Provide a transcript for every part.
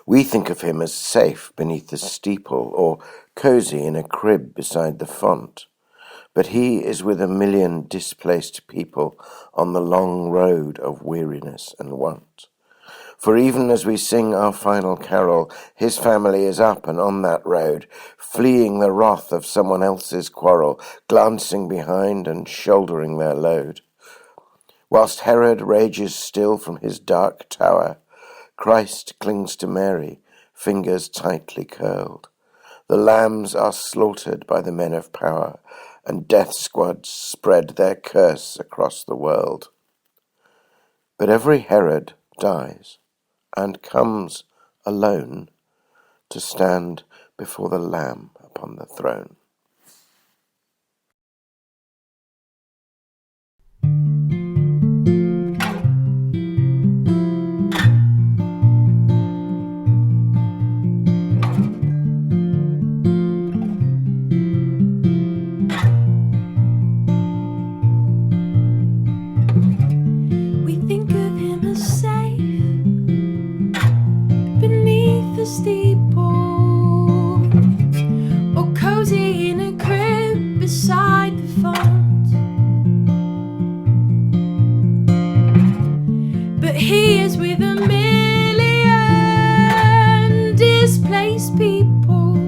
We think of him as safe beneath the steeple or cozy in a crib beside the font. But he is with 1,000,000 displaced people on the long road of weariness and want. For even as we sing our final carol, his family is up and on that road, fleeing the wrath of someone else's quarrel, glancing behind and shouldering their load. Whilst Herod rages still from his dark tower, Christ clings to Mary, fingers tightly curled. The lambs are slaughtered by the men of power, and death squads spread their curse across the world. But every Herod dies and comes alone to stand before the Lamb upon the throne. We think of him as safe beneath the steeple, or cozy in a crib beside the font. But he is with 1,000,000 displaced people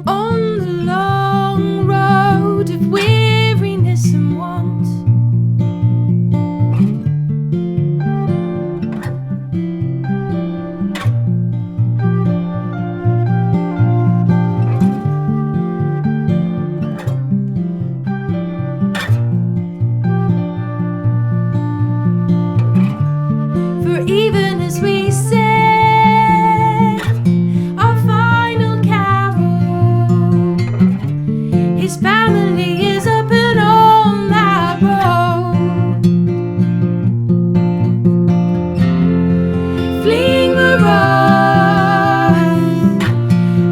on the long road of weariness and want. For even as we sing our final carol, his family is up and on that road, fleeing the wrath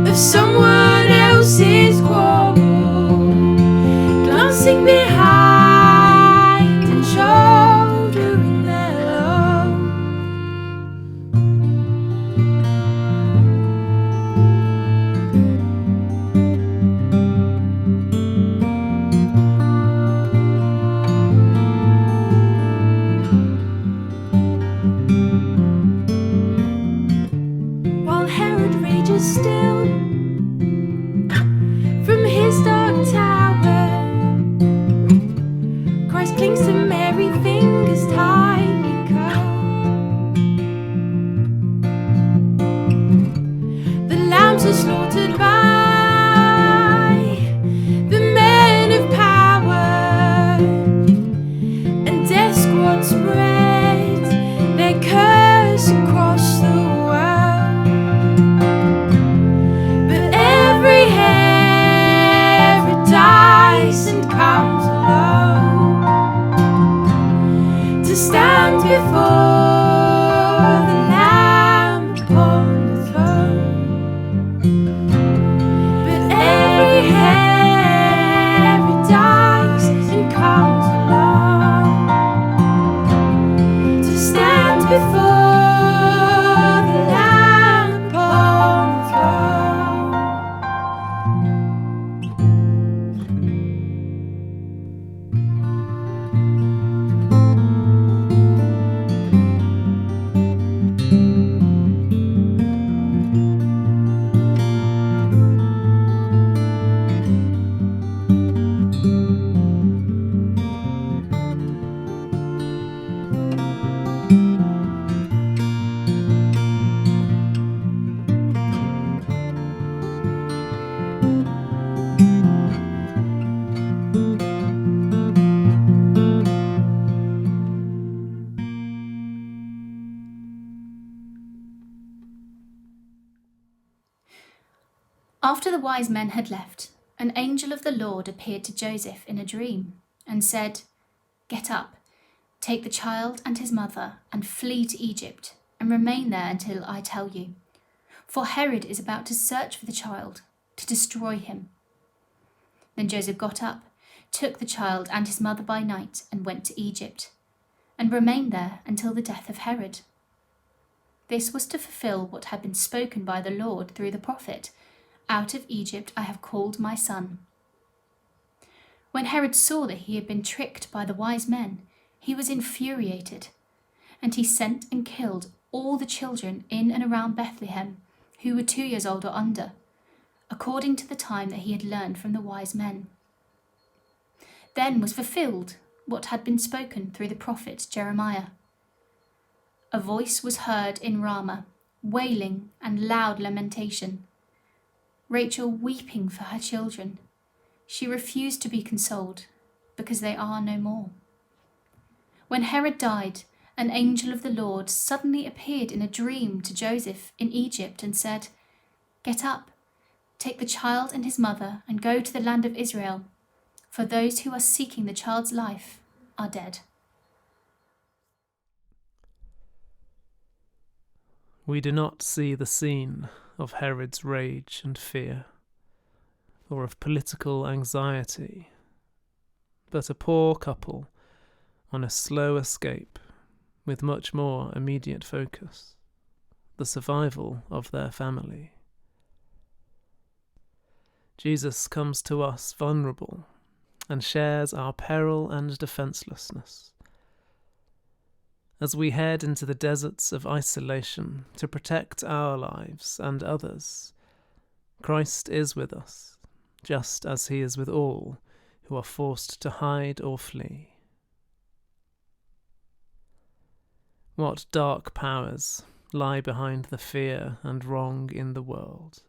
of someone else's quarrel, glancing behind and shouldering their load. While Herod rages still from his dark tower, Christ clings to Mary, fingers tightly curled. The lambs are slaughtered by the men of power, and death squads spread their curse across the world. But every Herod dies and comes alone to stand before the Lamb upon the throne. But every Herod dies and comes alone to stand before the Lamb upon the throne. After the wise men had left, an angel of the Lord appeared to Joseph in a dream and said, "Get up, take the child and his mother and flee to Egypt and remain there until I tell you. For Herod is about to search for the child to destroy him." Then Joseph got up, took the child and his mother by night and went to Egypt and remained there until the death of Herod. This was to fulfill what had been spoken by the Lord through the prophet, "Out of Egypt I have called my son." When Herod saw that he had been tricked by the wise men, he was infuriated, and he sent and killed all the children in and around Bethlehem who were 2 years old or under, according to the time that he had learned from the wise men. Then was fulfilled what had been spoken through the prophet Jeremiah. A voice was heard in Ramah, wailing and loud lamentation, Rachel weeping for her children. She refused to be consoled, because they are no more. When Herod died, an angel of the Lord suddenly appeared in a dream to Joseph in Egypt and said, "Get up, take the child and his mother and go to the land of Israel, for those who are seeking the child's life are dead." We do not see the scene of Herod's rage and fear, or of political anxiety, but a poor couple on a slow escape with much more immediate focus, the survival of their family. Jesus comes to us vulnerable and shares our peril and defenselessness. As we head into the deserts of isolation to protect our lives and others, Christ is with us, just as he is with all who are forced to hide or flee. What dark powers lie behind the fear and wrong in the world?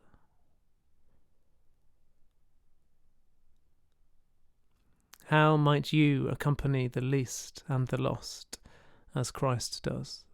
How might you accompany the least and the lost as Christ does?